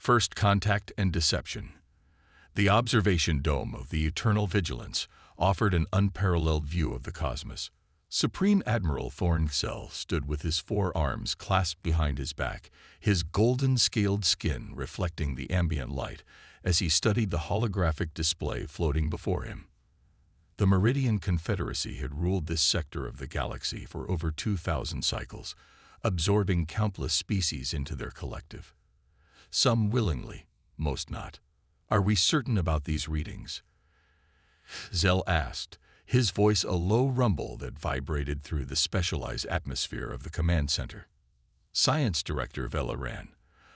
First Contact and Deception. The observation dome of the Eternal Vigilance offered an unparalleled view of the cosmos. Supreme Admiral Thorncell stood with his forearms clasped behind his back, his golden-scaled skin reflecting the ambient light as he studied the holographic display floating before him. The Meridian Confederacy had ruled this sector of the galaxy for over 2,000 cycles, absorbing countless species into their collective. Some willingly, most not. Are we certain about these readings? Zell asked, his voice a low rumble that vibrated through the specialized atmosphere of the command center. Science Director Velaran,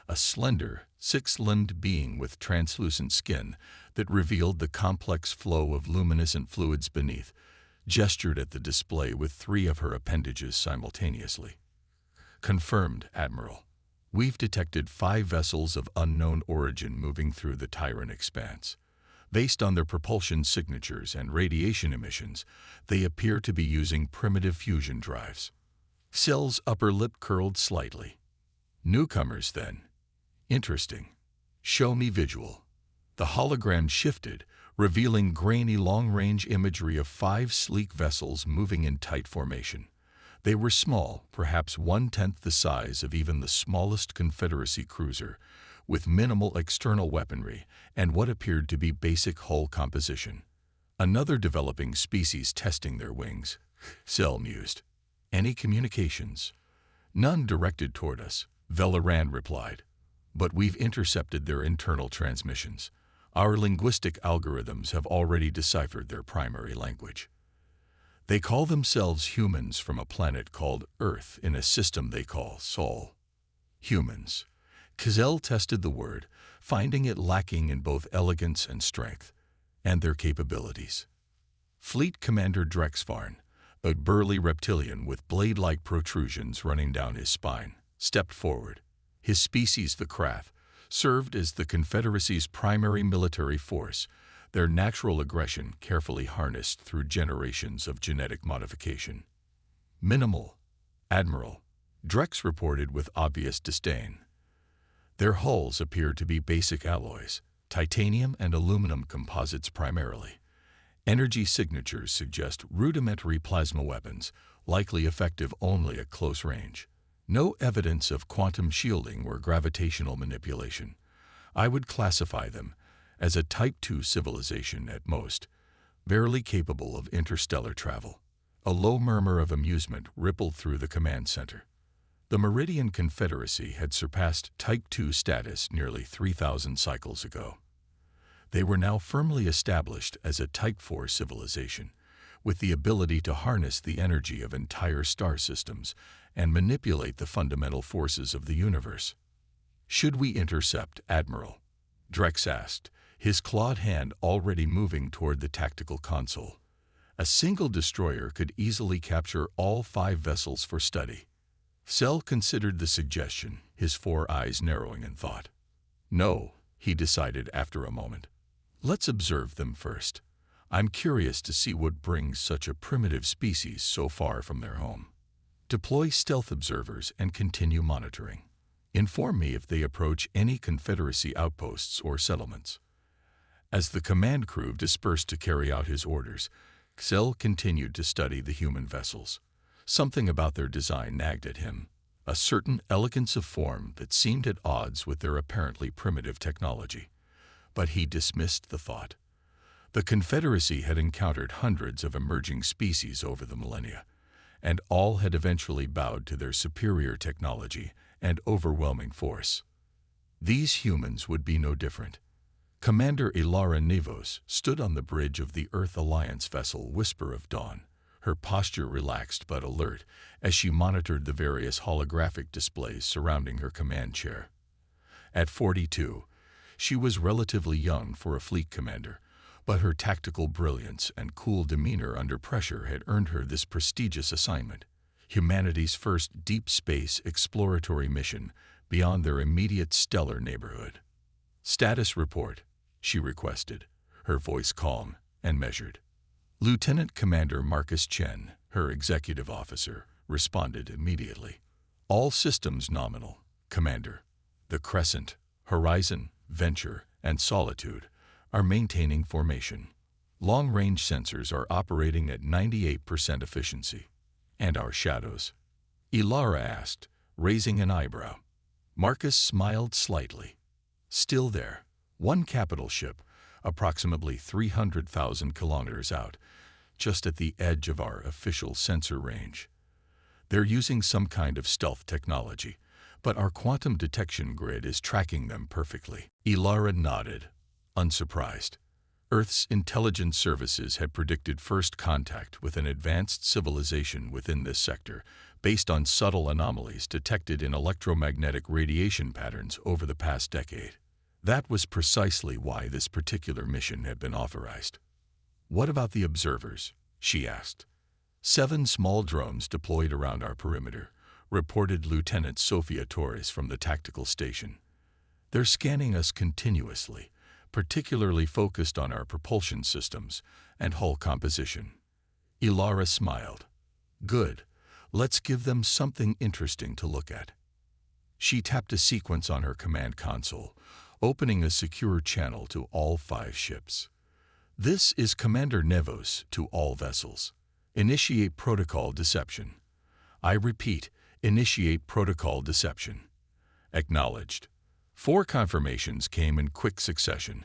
a slender, six-limbed being with translucent skin that revealed the complex flow of luminescent fluids beneath, gestured at the display with 3 of her appendages simultaneously. Confirmed, Admiral. We've detected 5 vessels of unknown origin moving through the Tyrant expanse. Based on their propulsion signatures and radiation emissions, they appear to be using primitive fusion drives. Zell's upper lip curled slightly. Newcomers, then. Interesting. Show me visual. The hologram shifted, revealing grainy long-range imagery of 5 sleek vessels moving in tight formation. They were small, perhaps 1/10 the size of even the smallest Confederacy cruiser, with minimal external weaponry and what appeared to be basic hull composition. Another developing species testing their wings, Zell mused. Any communications? None directed toward us, Velaran replied. But we've intercepted their internal transmissions. Our linguistic algorithms have already deciphered their primary language. They call themselves humans from a planet called Earth in a system they call Sol. Humans. Zell tested the word, finding it lacking in both elegance and strength, and their capabilities. Fleet Commander Drexvarn, a burly reptilian with blade-like protrusions running down his spine, stepped forward. His species, the Krath, served as the Confederacy's primary military force, their natural aggression carefully harnessed through generations of genetic modification. Minimal, Admiral, Drex reported with obvious disdain. Their hulls appear to be basic alloys, titanium and aluminum composites primarily. Energy signatures suggest rudimentary plasma weapons, likely effective only at close range. No evidence of quantum shielding or gravitational manipulation. I would classify them as a Type II civilization at most, barely capable of interstellar travel. A low murmur of amusement rippled through the command center. The Meridian Confederacy had surpassed Type II status nearly 3,000 cycles ago. They were now firmly established as a Type IV civilization, with the ability to harness the energy of entire star systems and manipulate the fundamental forces of the universe. Should we intercept, Admiral? Drex asked, his clawed hand already moving toward the tactical console. A single destroyer could easily capture all 5 vessels for study. Zell considered the suggestion, his 4 eyes narrowing in thought. No, he decided after a moment. Let's observe them first. I'm curious to see what brings such a primitive species so far from their home. Deploy stealth observers and continue monitoring. Inform me if they approach any Confederacy outposts or settlements. As the command crew dispersed to carry out his orders, Zell continued to study the human vessels. Something about their design nagged at him, a certain elegance of form that seemed at odds with their apparently primitive technology. But he dismissed the thought. The Confederacy had encountered hundreds of emerging species over the millennia, and all had eventually bowed to their superior technology and overwhelming force. These humans would be no different. Commander Ilara Nevos stood on the bridge of the Earth Alliance vessel Whisper of Dawn, her posture relaxed but alert as she monitored the various holographic displays surrounding her command chair. At 42, she was relatively young for a fleet commander, but her tactical brilliance and cool demeanor under pressure had earned her this prestigious assignment, humanity's first deep space exploratory mission beyond their immediate stellar neighborhood. Status report, she requested, her voice calm and measured. Lieutenant Commander Marcus Chen, her executive officer, responded immediately. All systems nominal, Commander. The Crescent, Horizon, Venture, and Solitude are maintaining formation. Long-range sensors are operating at 98% efficiency. And our shadows? Ilara asked, raising an eyebrow. Marcus smiled slightly. Still there. One capital ship, approximately 300,000 kilometers out, just at the edge of our official sensor range. They're using some kind of stealth technology, but our quantum detection grid is tracking them perfectly. Ilara nodded, unsurprised. Earth's intelligence services had predicted first contact with an advanced civilization within this sector, based on subtle anomalies detected in electromagnetic radiation patterns over the past decade. That was precisely why this particular mission had been authorized. What about the observers? She asked. 7 small drones deployed around our perimeter, reported Lieutenant Sofia Torres from the tactical station. They're scanning us continuously, particularly focused on our propulsion systems and hull composition. Ilara smiled. Good. Let's give them something interesting to look at. She tapped a sequence on her command console, opening a secure channel to all 5 ships. This is Commander Nevos to all vessels. Initiate protocol deception. I repeat, initiate protocol deception. Acknowledged. 4 confirmations came in quick succession,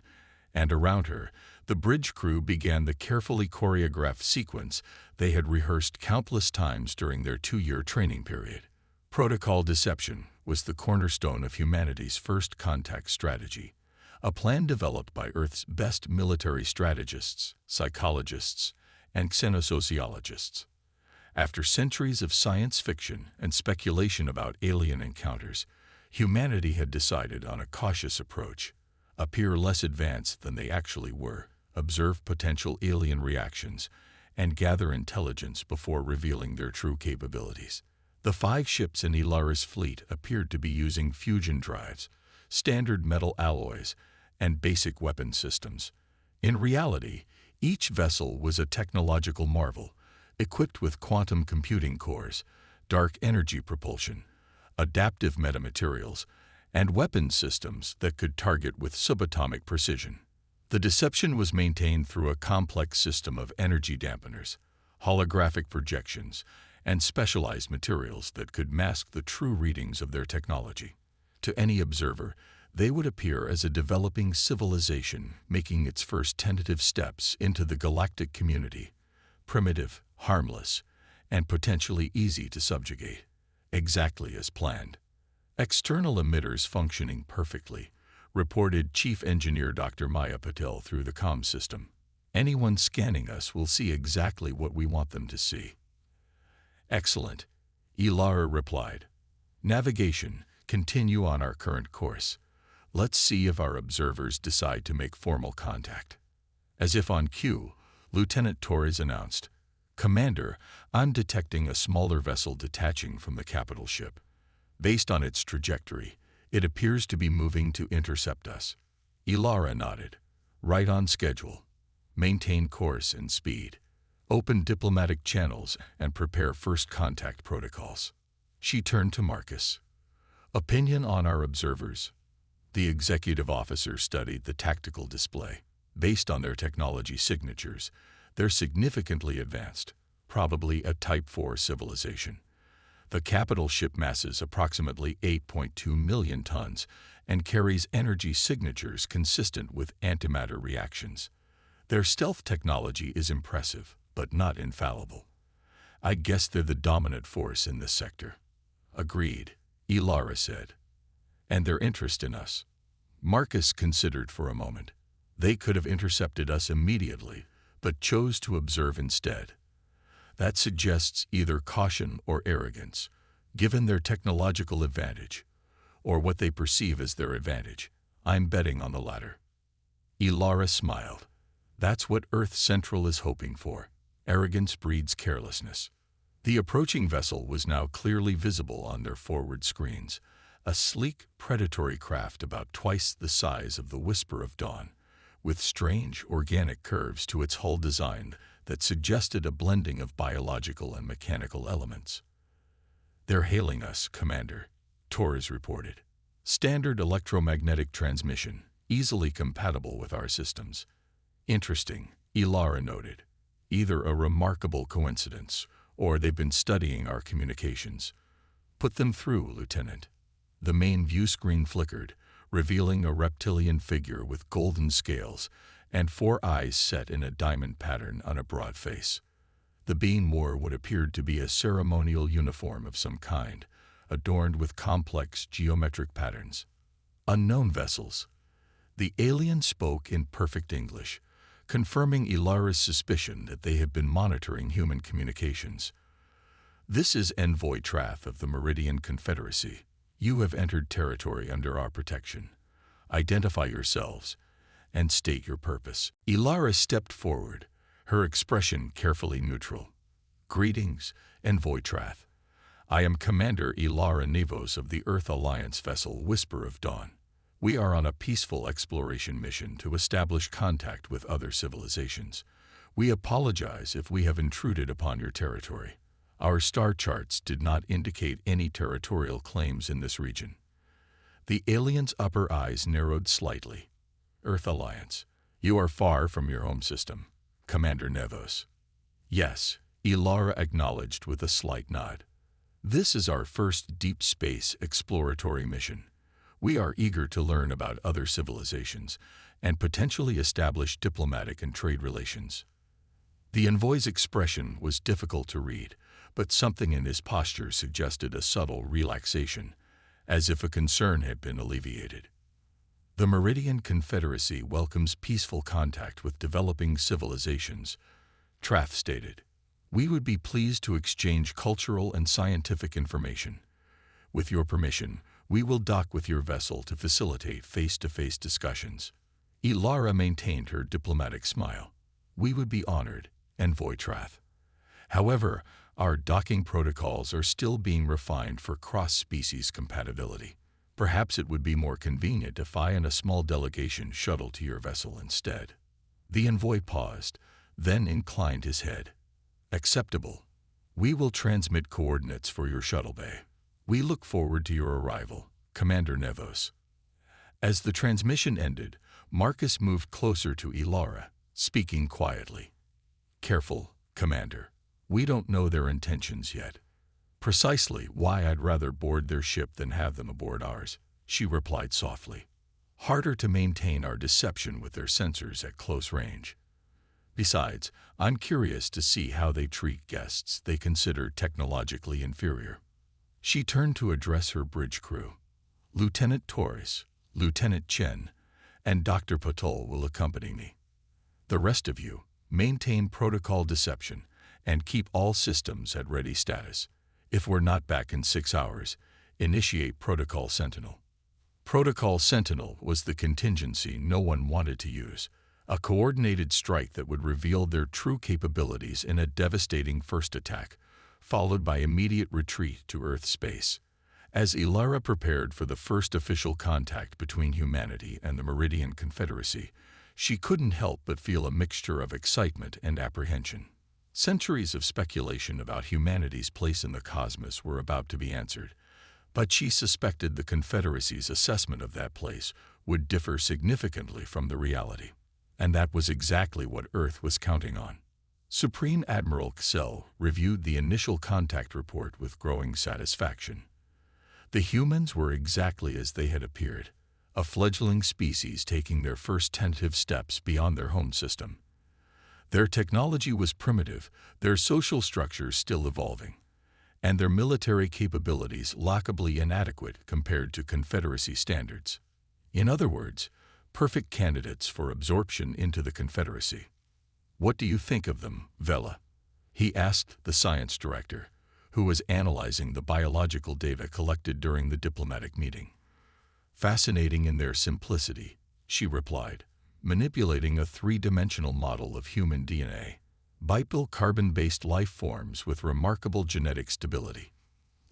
and around her, the bridge crew began the carefully choreographed sequence they had rehearsed countless times during their 2-year training period. Protocol deception was the cornerstone of humanity's first contact strategy, a plan developed by Earth's best military strategists, psychologists, and xenosociologists. After centuries of science fiction and speculation about alien encounters, humanity had decided on a cautious approach: appear less advanced than they actually were, observe potential alien reactions, and gather intelligence before revealing their true capabilities. The 5 ships in Ilara's fleet appeared to be using fusion drives, standard metal alloys, and basic weapon systems. In reality, each vessel was a technological marvel, equipped with quantum computing cores, dark energy propulsion, adaptive metamaterials, and weapon systems that could target with subatomic precision. The deception was maintained through a complex system of energy dampeners, holographic projections, and specialized materials that could mask the true readings of their technology. To any observer, they would appear as a developing civilization making its first tentative steps into the galactic community, primitive, harmless, and potentially easy to subjugate, exactly as planned. External emitters functioning perfectly, reported Chief Engineer Dr. Maya Patel through the comm system. Anyone scanning us will see exactly what we want them to see. Excellent, Ilara replied. Navigation, continue on our current course. Let's see if our observers decide to make formal contact. As if on cue, Lieutenant Torres announced, Commander, I'm detecting a smaller vessel detaching from the capital ship. Based on its trajectory, it appears to be moving to intercept us. Ilara nodded. Right on schedule. Maintain course and speed. Open diplomatic channels and prepare first contact protocols. She turned to Marcus. Opinion on our observers. The executive officer studied the tactical display. Based on their technology signatures, they're significantly advanced, probably a Type 4 civilization. The capital ship masses approximately 8.2 million tons and carries energy signatures consistent with antimatter reactions. Their stealth technology is impressive, but not infallible. I guess they're the dominant force in this sector. Agreed, Ilara said. And their interest in us. Marcus considered for a moment. They could have intercepted us immediately, but chose to observe instead. That suggests either caution or arrogance, given their technological advantage, or what they perceive as their advantage. I'm betting on the latter. Ilara smiled. That's what Earth Central is hoping for. Arrogance breeds carelessness. The approaching vessel was now clearly visible on their forward screens, a sleek, predatory craft about twice the size of the Whisper of Dawn, with strange, organic curves to its hull design that suggested a blending of biological and mechanical elements. They're hailing us, Commander, Torres reported. Standard electromagnetic transmission, easily compatible with our systems. Interesting, Ilara noted. Either a remarkable coincidence, or they've been studying our communications. Put them through, Lieutenant. The main view screen flickered, revealing a reptilian figure with golden scales and 4 eyes set in a diamond pattern on a broad face. The being wore what appeared to be a ceremonial uniform of some kind, adorned with complex geometric patterns. Unknown vessels. The alien spoke in perfect English, confirming Ilara's suspicion that they have been monitoring human communications. This is Envoy Trath of the Meridian Confederacy. You have entered territory under our protection. Identify yourselves and state your purpose. Ilara stepped forward, her expression carefully neutral. Greetings, Envoy Trath. I am Commander Ilara Nevos of the Earth Alliance vessel Whisper of Dawn. We are on a peaceful exploration mission to establish contact with other civilizations. We apologize if we have intruded upon your territory. Our star charts did not indicate any territorial claims in this region. The alien's upper eyes narrowed slightly. Earth Alliance, you are far from your home system, Commander Nevos. Yes, Ilara acknowledged with a slight nod. This is our first deep space exploratory mission. We are eager to learn about other civilizations and potentially establish diplomatic and trade relations. The envoy's expression was difficult to read, but something in his posture suggested a subtle relaxation, as if a concern had been alleviated. The Meridian Confederacy welcomes peaceful contact with developing civilizations, Trath stated. We would be pleased to exchange cultural and scientific information. With your permission, we will dock with your vessel to facilitate face-to-face discussions. Ilara maintained her diplomatic smile. We would be honored, Envoy Trath. However, our docking protocols are still being refined for cross-species compatibility. Perhaps it would be more convenient if I and a small delegation shuttle to your vessel instead. The envoy paused, then inclined his head. Acceptable. We will transmit coordinates for your shuttle bay. We look forward to your arrival, Commander Nevos. As the transmission ended, Marcus moved closer to Ilara, speaking quietly. Careful, Commander. We don't know their intentions yet. Precisely why I'd rather board their ship than have them aboard ours, she replied softly. Harder to maintain our deception with their sensors at close range. Besides, I'm curious to see how they treat guests they consider technologically inferior. She turned to address her bridge crew. Lieutenant Torres, Lieutenant Chen, and Dr. Patul will accompany me. The rest of you, maintain protocol deception and keep all systems at ready status. If we're not back in 6 hours, initiate Protocol Sentinel. Protocol Sentinel was the contingency no one wanted to use, a coordinated strike that would reveal their true capabilities in a devastating first attack, followed by immediate retreat to Earth space. As Ilara prepared for the first official contact between humanity and the Meridian Confederacy, she couldn't help but feel a mixture of excitement and apprehension. Centuries of speculation about humanity's place in the cosmos were about to be answered, but she suspected the Confederacy's assessment of that place would differ significantly from the reality. And that was exactly what Earth was counting on. Supreme Admiral Xel reviewed the initial contact report with growing satisfaction. The humans were exactly as they had appeared, a fledgling species taking their first tentative steps beyond their home system. Their technology was primitive, their social structures still evolving, and their military capabilities laughably inadequate compared to Confederacy standards. In other words, perfect candidates for absorption into the Confederacy. What do you think of them, Vela? He asked the science director, who was analyzing the biological data collected during the diplomatic meeting. Fascinating in their simplicity, she replied, manipulating a three-dimensional model of human DNA. Bipedal carbon-based life forms with remarkable genetic stability.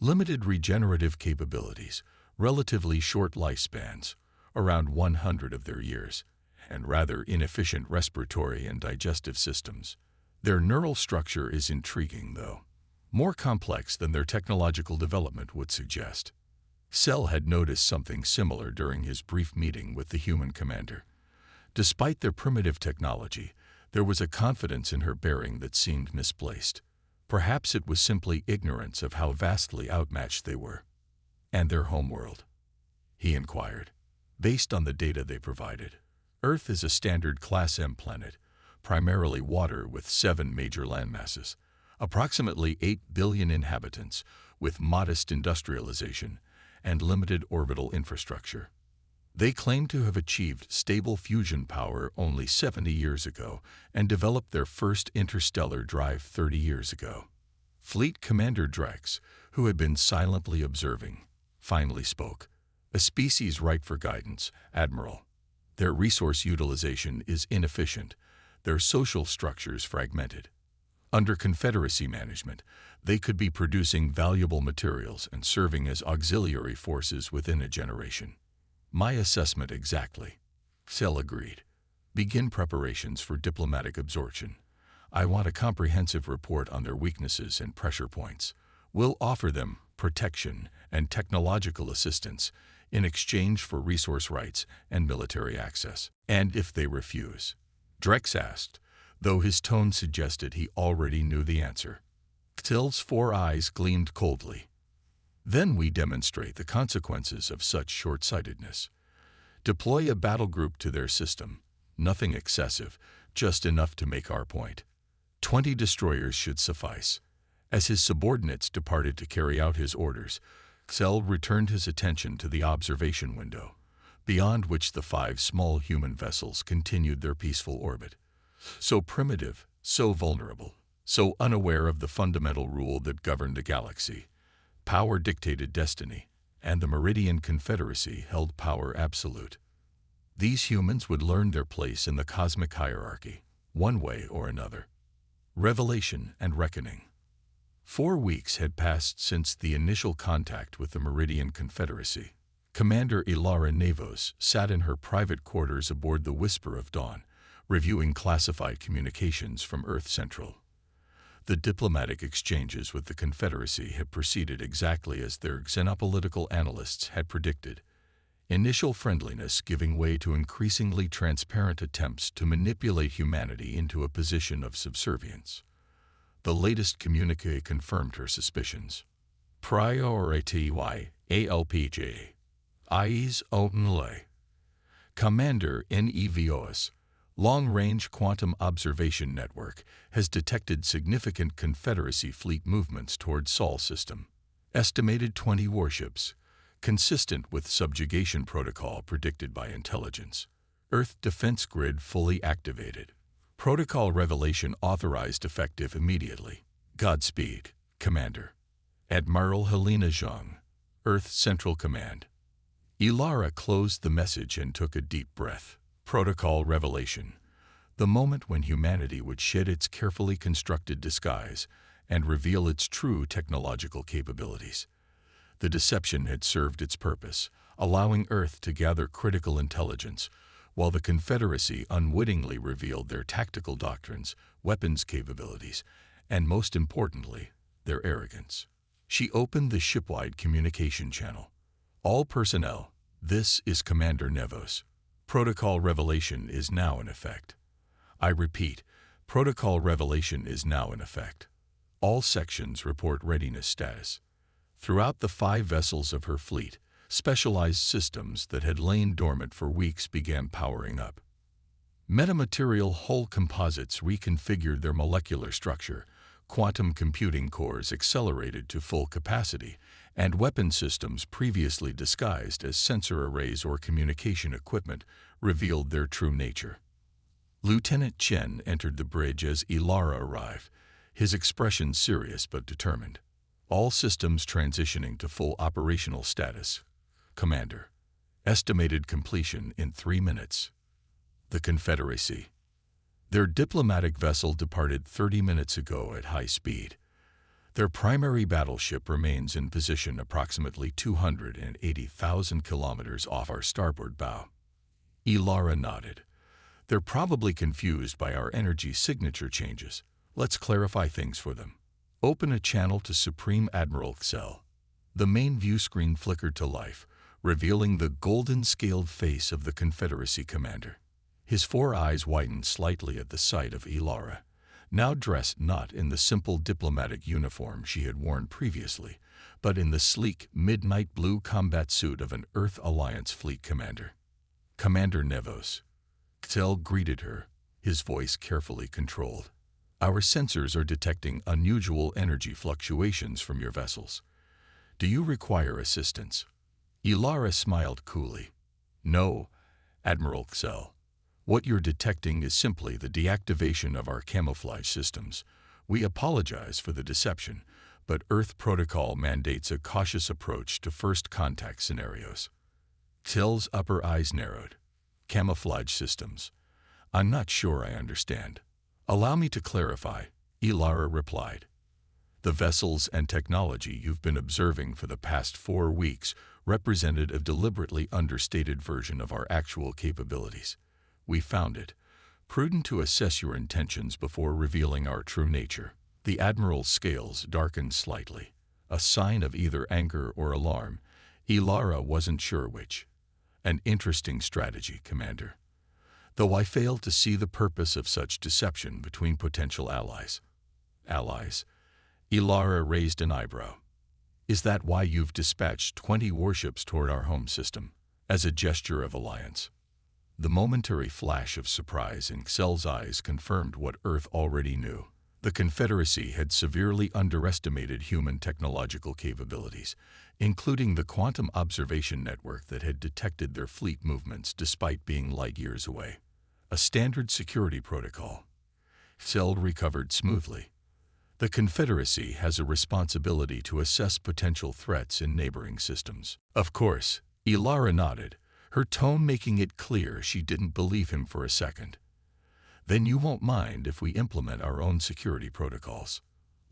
Limited regenerative capabilities, relatively short lifespans, around 100 of their years, and rather inefficient respiratory and digestive systems. Their neural structure is intriguing, though. More complex than their technological development would suggest. Cell had noticed something similar during his brief meeting with the human commander. Despite their primitive technology, there was a confidence in her bearing that seemed misplaced. Perhaps it was simply ignorance of how vastly outmatched they were. And their homeworld? He inquired. Based on the data they provided, Earth is a standard Class M planet, primarily water with 7 major landmasses, approximately 8 billion inhabitants, with modest industrialization and limited orbital infrastructure. They claim to have achieved stable fusion power only 70 years ago and developed their first interstellar drive 30 years ago. Fleet Commander Drex, who had been silently observing, finally spoke. A species ripe for guidance, Admiral. Their resource utilization is inefficient, their social structures fragmented. Under Confederacy management, they could be producing valuable materials and serving as auxiliary forces within a generation. My assessment exactly. Cell agreed. Begin preparations for diplomatic absorption. I want a comprehensive report on their weaknesses and pressure points. We'll offer them protection and technological assistance in exchange for resource rights and military access. And if they refuse? Drex asked, though his tone suggested he already knew the answer. Cell's 4 eyes gleamed coldly. Then we demonstrate the consequences of such short-sightedness. Deploy a battle group to their system. Nothing excessive, just enough to make our point. 20 destroyers should suffice. As his subordinates departed to carry out his orders, Cell returned his attention to the observation window, beyond which the 5 small human vessels continued their peaceful orbit. So primitive, so vulnerable, so unaware of the fundamental rule that governed the galaxy. Power dictated destiny, and the Meridian Confederacy held power absolute. These humans would learn their place in the cosmic hierarchy, one way or another. Revelation and reckoning. 4 weeks had passed since the initial contact with the Meridian Confederacy. Commander Ilara Nevos sat in her private quarters aboard the Whisper of Dawn, reviewing classified communications from Earth Central. The diplomatic exchanges with the Confederacy had proceeded exactly as their xenopolitical analysts had predicted, initial friendliness giving way to increasingly transparent attempts to manipulate humanity into a position of subservience. The latest communique confirmed her suspicions. Priority ALPJ. Eyes only. Commander Nevos. Long-Range Quantum Observation Network has detected significant Confederacy fleet movements toward Sol system. Estimated 20 warships, consistent with subjugation protocol predicted by intelligence. Earth defense grid fully activated. Protocol revelation authorized effective immediately. Godspeed, Commander. Admiral Helena Zhang, Earth Central Command. Ilara closed the message and took a deep breath. Protocol revelation. The moment when humanity would shed its carefully constructed disguise and reveal its true technological capabilities. The deception had served its purpose, allowing Earth to gather critical intelligence, while the Confederacy unwittingly revealed their tactical doctrines, weapons capabilities, and most importantly, their arrogance. She opened the shipwide communication channel. All personnel, this is Commander Nevos. Protocol revelation is now in effect. I repeat, protocol revelation is now in effect. All sections report readiness status. Throughout the 5 vessels of her fleet, specialized systems that had lain dormant for weeks began powering up. Metamaterial hull composites reconfigured their molecular structure, quantum computing cores accelerated to full capacity, and weapon systems previously disguised as sensor arrays or communication equipment revealed their true nature. Lieutenant Chen entered the bridge as Ilara arrived, his expression serious but determined. All systems transitioning to full operational status. Commander. Estimated completion in 3 minutes. The Confederacy. Their diplomatic vessel departed 30 minutes ago at high speed. Their primary battleship remains in position approximately 280,000 kilometers off our starboard bow. Ilara nodded. They're probably confused by our energy signature changes. Let's clarify things for them. Open a channel to Supreme Admiral Cell. The main view screen flickered to life, revealing the golden-scaled face of the Confederacy commander. His four eyes widened slightly at the sight of Ilara, now dressed not in the simple diplomatic uniform she had worn previously, but in the sleek, midnight blue combat suit of an Earth Alliance fleet commander. "Commander Nevos." Tel greeted her, his voice carefully controlled. "Our sensors are detecting unusual energy fluctuations from your vessels. Do you require assistance?" Ilara smiled coolly. "No, Admiral Xel. What you're detecting is simply the deactivation of our camouflage systems. We apologize for the deception, but Earth protocol mandates a cautious approach to first contact scenarios." Till's upper eyes narrowed. "Camouflage systems? I'm not sure I understand." "Allow me to clarify," Ilara replied. "The vessels and technology you've been observing for the past 4 weeks represented a deliberately understated version of our actual capabilities. We found it prudent to assess your intentions before revealing our true nature." The Admiral's scales darkened slightly, a sign of either anger or alarm. Ilara wasn't sure which. "An interesting strategy, Commander. Though I fail to see the purpose of such deception between potential allies." "Allies?" Ilara raised an eyebrow. "Is that why you've dispatched 20 warships toward our home system, as a gesture of alliance?" The momentary flash of surprise in Xel's eyes confirmed what Earth already knew. The Confederacy had severely underestimated human technological capabilities, including the quantum observation network that had detected their fleet movements despite being light years away. "A standard security protocol." Xel recovered smoothly. "The Confederacy has a responsibility to assess potential threats in neighboring systems." "Of course," Ilara nodded, her tone making it clear she didn't believe him for a second. "Then you won't mind if we implement our own security protocols."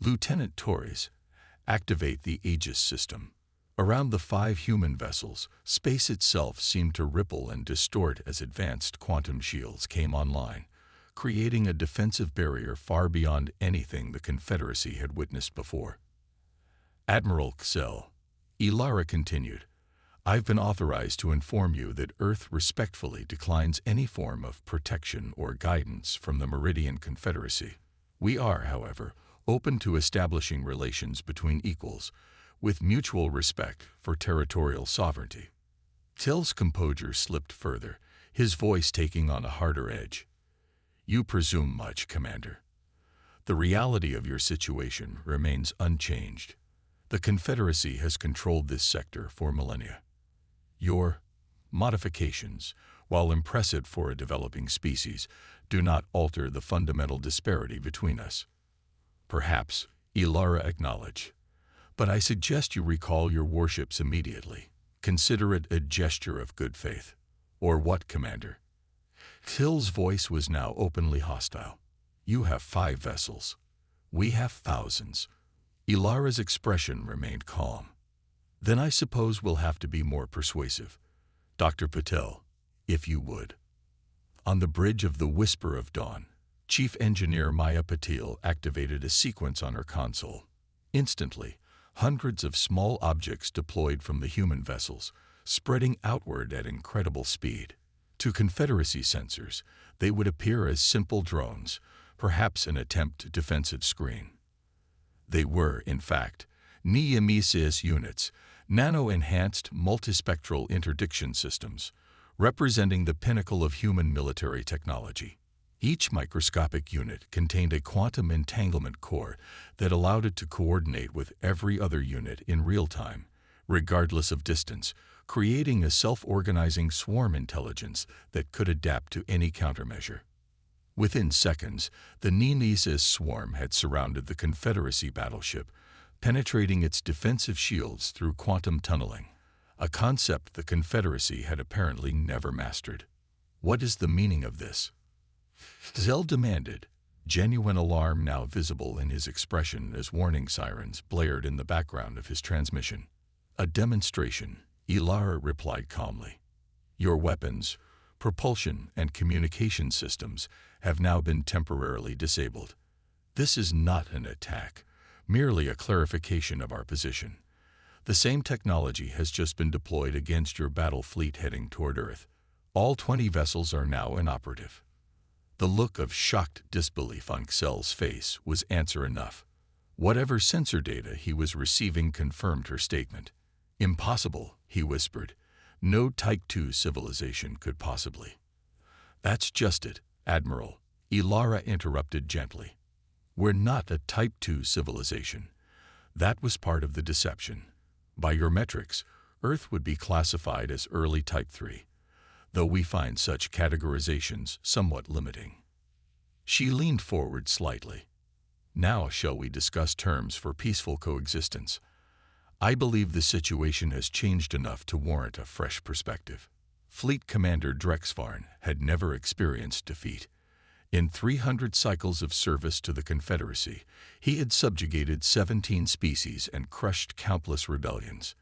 "Lieutenant Torres, activate the Aegis system." Around the 5 human vessels, space itself seemed to ripple and distort as advanced quantum shields came online, creating a defensive barrier far beyond anything the Confederacy had witnessed before. "Admiral Xel," Ilara continued, "I've been authorized to inform you that Earth respectfully declines any form of protection or guidance from the Meridian Confederacy. We are, however, open to establishing relations between equals, with mutual respect for territorial sovereignty." Till's composure slipped further, his voice taking on a harder edge. "You presume much, Commander. The reality of your situation remains unchanged. The Confederacy has controlled this sector for millennia. Your modifications, while impressive for a developing species, do not alter the fundamental disparity between us." "Perhaps," Ilara acknowledged, "but I suggest you recall your warships immediately. Consider it a gesture of good faith." "Or what, Commander?" Till's voice was now openly hostile. "You have 5 vessels. We have thousands." Ilara's expression remained calm. "Then I suppose we'll have to be more persuasive. Dr. Patel, if you would." On the bridge of the Whisper of Dawn, Chief Engineer Maya Patil activated a sequence on her console. Instantly, hundreds of small objects deployed from the human vessels, spreading outward at incredible speed. To Confederacy sensors, they would appear as simple drones, perhaps an attempt to defensive screen. They were, in fact, Nemesis units, nano-enhanced multispectral interdiction systems, representing the pinnacle of human military technology. Each microscopic unit contained a quantum entanglement core that allowed it to coordinate with every other unit in real time, regardless of distance, creating a self-organizing swarm intelligence that could adapt to any countermeasure. Within seconds, the Nemesis swarm had surrounded the Confederacy battleship, penetrating its defensive shields through quantum tunneling, a concept the Confederacy had apparently never mastered. "What is the meaning of this?" Xel demanded, genuine alarm now visible in his expression as warning sirens blared in the background of his transmission. "A demonstration," Ilara replied calmly. "Your weapons, propulsion, and communication systems have now been temporarily disabled. This is not an attack, merely a clarification of our position. The same technology has just been deployed against your battle fleet heading toward Earth. All 20 vessels are now inoperative. The look of shocked disbelief on Xel's face was answer enough. Whatever sensor data he was receiving confirmed her statement. "Impossible," he whispered. "No Type 2 civilization could possibly." "That's just it, Admiral," Ilara interrupted gently. "We're not a Type 2 civilization. That was part of the deception. By your metrics, Earth would be classified as early Type 3, though we find such categorizations somewhat limiting." She leaned forward slightly. "Now shall we discuss terms for peaceful coexistence? I believe the situation has changed enough to warrant a fresh perspective." Fleet Commander Drexvarn had never experienced defeat. In 300 cycles of service to the Confederacy, he had subjugated 17 species and crushed countless rebellions.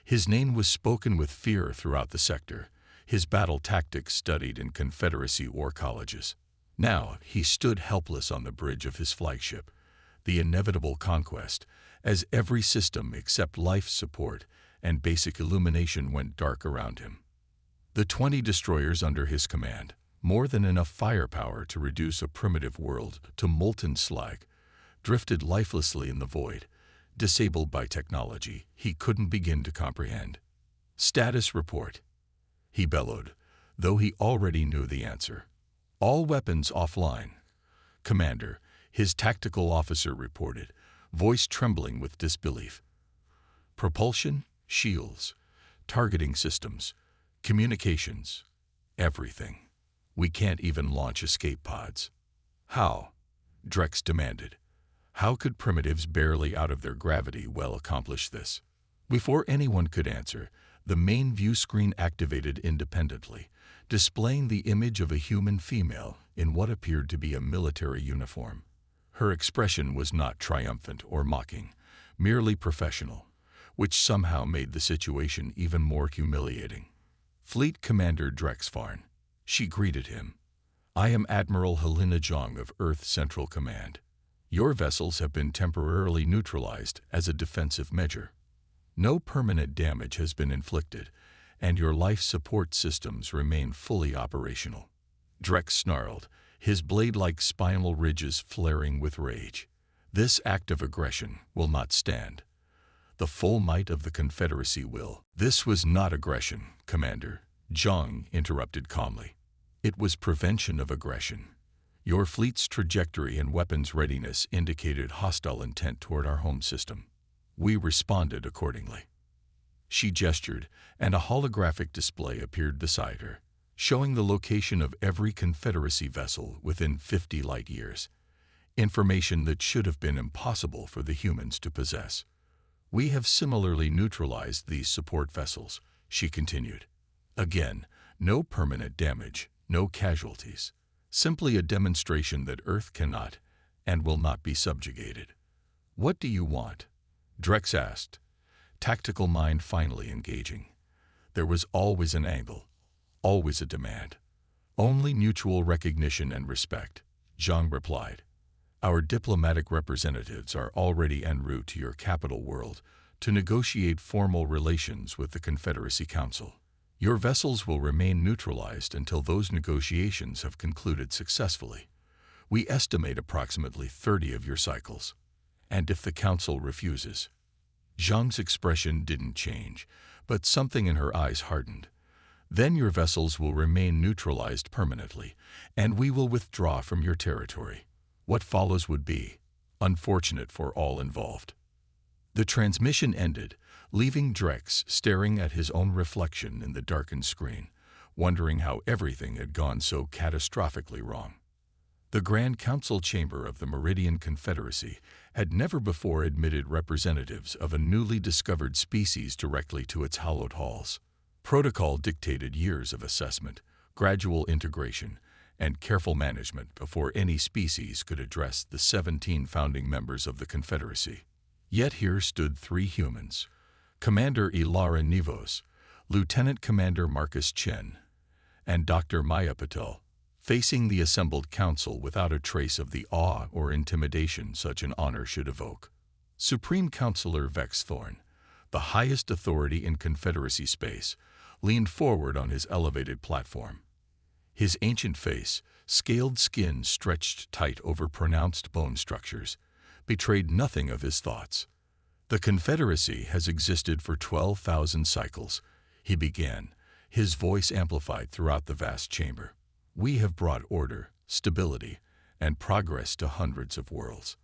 His name was spoken with fear throughout the sector, his battle tactics studied in Confederacy war colleges. Now he stood helpless on the bridge of his flagship, the inevitable conquest, as every system except life support and basic illumination went dark around him. The 20 destroyers under his command, more than enough firepower to reduce a primitive world to molten slag, drifted lifelessly in the void, disabled by technology he couldn't begin to comprehend. "Status report," he bellowed, though he already knew the answer. "All weapons offline, Commander," his tactical officer reported, voice trembling with disbelief. "Propulsion, shields, targeting systems, communications, everything. We can't even launch escape pods." "How?" Drex demanded. How could primitives barely out of their gravity well accomplish this? Before anyone could answer, the main view screen activated independently, displaying the image of a human female in what appeared to be a military uniform. Her expression was not triumphant or mocking, merely professional, which somehow made the situation even more humiliating. "Fleet Commander Drexvarn," she greeted him. "I am Admiral Helena Jong of Earth Central Command. Your vessels have been temporarily neutralized as a defensive measure. No permanent damage has been inflicted, and your life support systems remain fully operational." Drex snarled, his blade-like spinal ridges flaring with rage. "This act of aggression will not stand. The full might of the Confederacy will." "This was not aggression, Commander," Jong interrupted calmly. "It was prevention of aggression. Your fleet's trajectory and weapons readiness indicated hostile intent toward our home system. We responded accordingly." She gestured, and a holographic display appeared beside her, showing the location of every Confederacy vessel within 50 light years, information that should have been impossible for the humans to possess. "We have similarly neutralized these support vessels," she continued. "Again, no permanent damage, no casualties. Simply a demonstration that Earth cannot and will not be subjugated." "What do you want?" Drex asked, tactical mind finally engaging. There was always an angle, always a demand. "Only mutual recognition and respect," Zhang replied. "Our diplomatic representatives are already en route to your capital world to negotiate formal relations with the Confederacy Council. Your vessels will remain neutralized until those negotiations have concluded successfully. We estimate approximately 30 of your cycles. And if the Council refuses..." Zhang's expression didn't change, but something in her eyes hardened. "Then your vessels will remain neutralized permanently, and we will withdraw from your territory. What follows would be unfortunate for all involved." The transmission ended, leaving Drex staring at his own reflection in the darkened screen, wondering how everything had gone so catastrophically wrong. The Grand Council chamber of the Meridian Confederacy had never before admitted representatives of a newly discovered species directly to its hallowed halls. Protocol dictated years of assessment, gradual integration, and careful management before any species could address the 17 founding members of the Confederacy. Yet here stood 3 humans: Commander Ilara Nivos, Lieutenant Commander Marcus Chen, and Dr. Maya Patel, facing the assembled council without a trace of the awe or intimidation such an honor should evoke. Supreme Counselor Vex Thorn, the highest authority in Confederacy space, leaned forward on his elevated platform. His ancient face, scaled skin stretched tight over pronounced bone structures, betrayed nothing of his thoughts. "The Confederacy has existed for 12,000 cycles," he began, his voice amplified throughout the vast chamber. "We have brought order, stability, and progress to hundreds of worlds.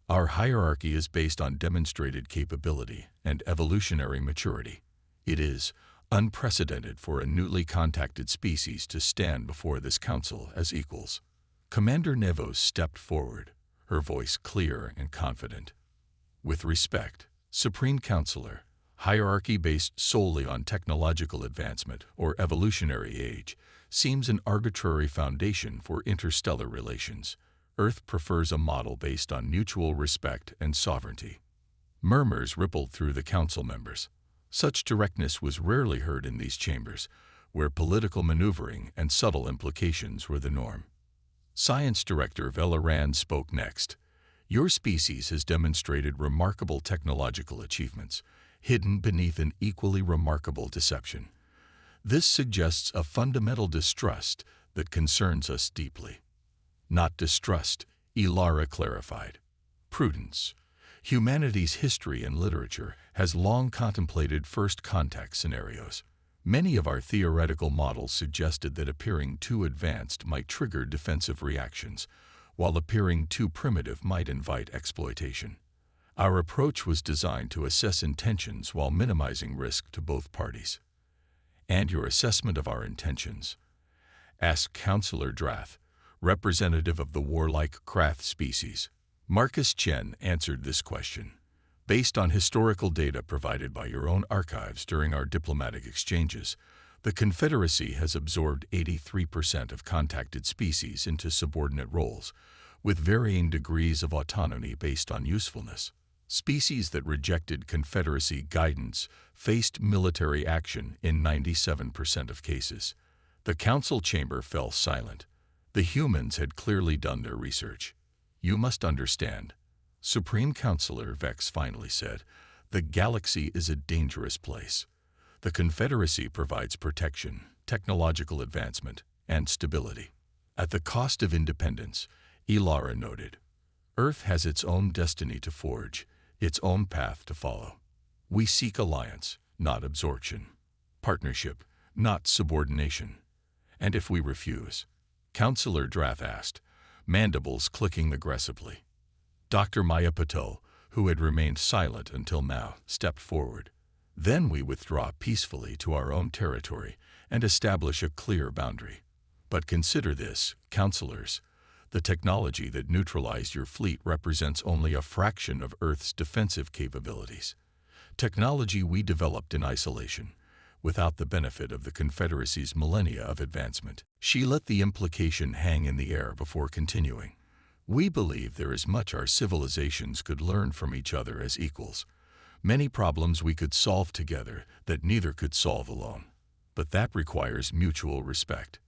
Our hierarchy is based on demonstrated capability and evolutionary maturity. It is unprecedented for a newly contacted species to stand before this council as equals." Commander Nevos stepped forward, her voice clear and confident. "With respect, Supreme Counselor, hierarchy based solely on technological advancement or evolutionary age seems an arbitrary foundation for interstellar relations. Earth prefers a model based on mutual respect and sovereignty." Murmurs rippled through the council members. Such directness was rarely heard in these chambers, where political maneuvering and subtle implications were the norm. Science Director Velaran spoke next. "Your species has demonstrated remarkable technological achievements, hidden beneath an equally remarkable deception. This suggests a fundamental distrust that concerns us deeply." "Not distrust," Ilara clarified. "Prudence. Humanity's history and literature has long contemplated first contact scenarios. Many of our theoretical models suggested that appearing too advanced might trigger defensive reactions, while appearing too primitive might invite exploitation. Our approach was designed to assess intentions while minimizing risk to both parties." "And your assessment of our intentions?" asked Counselor Drath, representative of the warlike Krath species. Marcus Chen answered this question. "Based on historical data provided by your own archives during our diplomatic exchanges, the Confederacy has absorbed 83% of contacted species into subordinate roles, with varying degrees of autonomy based on usefulness. Species that rejected Confederacy guidance faced military action in 97% of cases." The council chamber fell silent. The humans had clearly done their research. "You must understand," Supreme Counselor Vex finally said, "the galaxy is a dangerous place. The Confederacy provides protection, technological advancement, and stability. At the cost of independence," Ilara noted. "Earth has its own destiny to forge, its own path to follow. We seek alliance, not absorption. Partnership, not subordination. And if we refuse?" Counselor Drath asked, mandibles clicking aggressively. Dr. Maya Patel, who had remained silent until now, stepped forward. "Then we withdraw peacefully to our own territory and establish a clear boundary. But consider this, counselors. The technology that neutralized your fleet represents only a fraction of Earth's defensive capabilities. Technology we developed in isolation, without the benefit of the Confederacy's millennia of advancement." She let the implication hang in the air before continuing. "We believe there is much our civilizations could learn from each other as equals. Many problems we could solve together that neither could solve alone. But that requires mutual respect."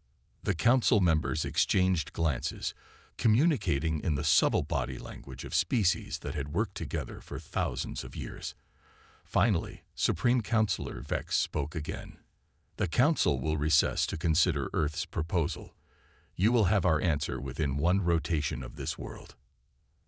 The council members exchanged glances, communicating in the subtle body language of species that had worked together for thousands of years. Finally, Supreme Counselor Vex spoke again. "The Council will recess to consider Earth's proposal. You will have our answer within one rotation of this world."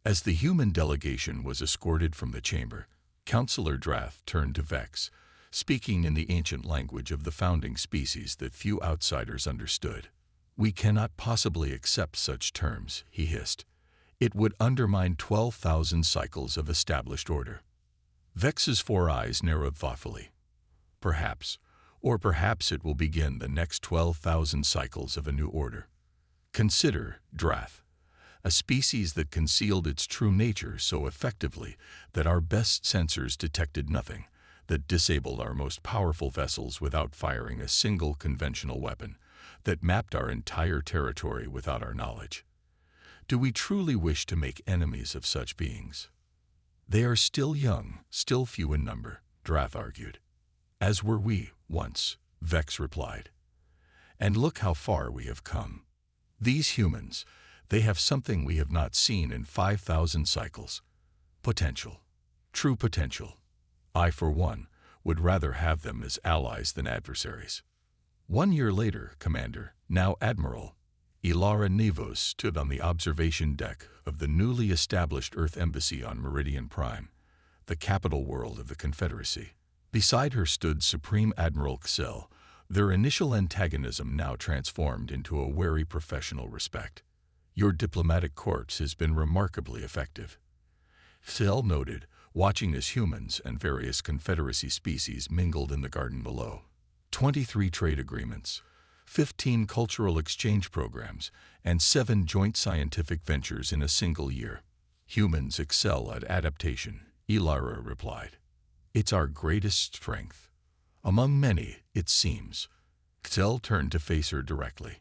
As the human delegation was escorted from the chamber, Counselor Drath turned to Vex, speaking in the ancient language of the founding species that few outsiders understood. "We cannot possibly accept such terms," he hissed. "It would undermine 12,000 cycles of established order." Vex's four eyes narrowed thoughtfully. "Perhaps, or perhaps it will begin the next 12,000 cycles of a new order. Consider, Drath, a species that concealed its true nature so effectively that our best sensors detected nothing, that disabled our most powerful vessels without firing a single conventional weapon, that mapped our entire territory without our knowledge. Do we truly wish to make enemies of such beings?" "They are still young, still few in number," Drath argued. "As were we, once," Vex replied. "And look how far we have come. These humans, they have something we have not seen in 5,000 cycles. Potential. True potential. I, for one, would rather have them as allies than adversaries. 1 year later, Commander, now Admiral, Ilara Nevos stood on the observation deck of the newly established Earth Embassy on Meridian Prime, the capital world of the Confederacy. Beside her stood Supreme Admiral Xel, their initial antagonism now transformed into a wary professional respect. "Your diplomatic corps has been remarkably effective," Xel noted, watching as humans and various Confederacy species mingled in the garden below. 23 trade agreements, 15 cultural exchange programs, and 7 joint scientific ventures in a single year. "Humans excel at adaptation," Ilara replied. "It's our greatest strength. Among many, it seems." Xel turned to face her directly.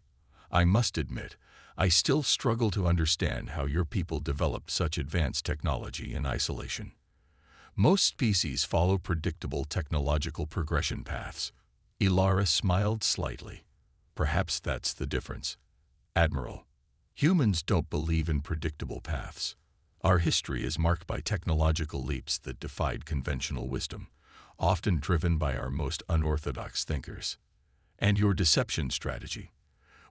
"I must admit, I still struggle to understand how your people developed such advanced technology in isolation. Most species follow predictable technological progression paths." Ilara smiled slightly. "Perhaps that's the difference, Admiral. Humans don't believe in predictable paths. Our history is marked by technological leaps that defied conventional wisdom, often driven by our most unorthodox thinkers. And your deception strategy,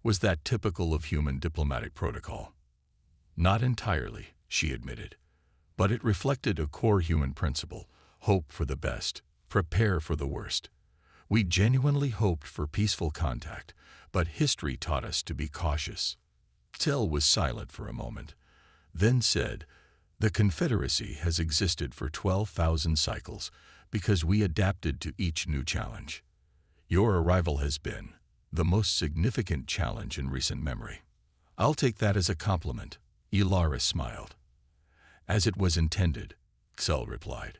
was that typical of human diplomatic protocol?" "Not entirely," she admitted, "but it reflected a core human principle: hope for the best, prepare for the worst. We genuinely hoped for peaceful contact, but history taught us to be cautious." Xel was silent for a moment, then said, "The Confederacy has existed for 12,000 cycles because we adapted to each new challenge. Your arrival has been the most significant challenge in recent memory." "I'll take that as a compliment," Ilara smiled. "As it was intended," Xel replied.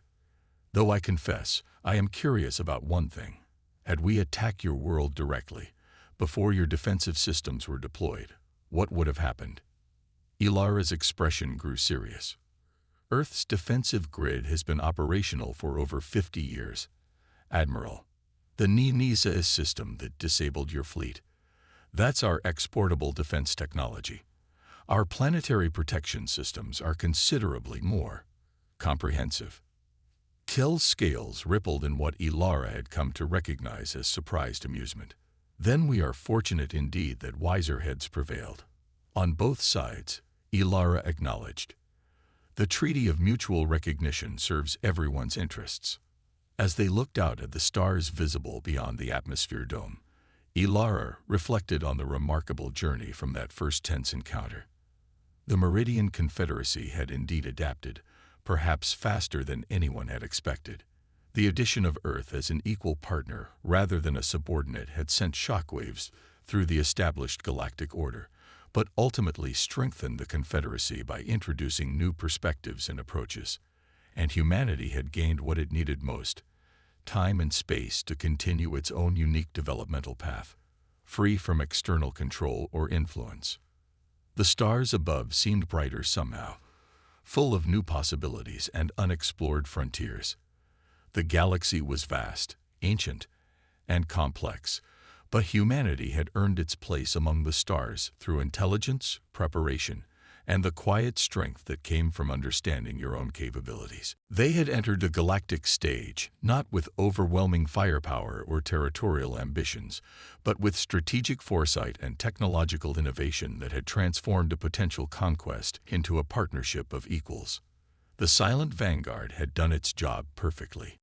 "Though I confess, I am curious about one thing. Had we attacked your world directly, before your defensive systems were deployed, what would have happened?" Ilara's expression grew serious. "Earth's defensive grid has been operational for over 50 years, Admiral. The Ninisa system that disabled your fleet. That's our exportable defense technology. Our planetary protection systems are considerably more comprehensive." Xel's scales rippled in what Ilara had come to recognize as surprised amusement. "Then we are fortunate indeed that wiser heads prevailed." "On both sides," Ilara acknowledged. "The Treaty of Mutual Recognition serves everyone's interests." As they looked out at the stars visible beyond the atmosphere dome, Ilara reflected on the remarkable journey from that first tense encounter. The Meridian Confederacy had indeed adapted, perhaps faster than anyone had expected. The addition of Earth as an equal partner rather than a subordinate had sent shockwaves through the established galactic order, but ultimately strengthened the Confederacy by introducing new perspectives and approaches. And humanity had gained what it needed most: time and space to continue its own unique developmental path, free from external control or influence. The stars above seemed brighter somehow, full of new possibilities and unexplored frontiers. The galaxy was vast, ancient, and complex, but humanity had earned its place among the stars through intelligence, preparation, and the quiet strength that came from understanding your own capabilities. They had entered the galactic stage, not with overwhelming firepower or territorial ambitions, but with strategic foresight and technological innovation that had transformed a potential conquest into a partnership of equals. The silent vanguard had done its job perfectly.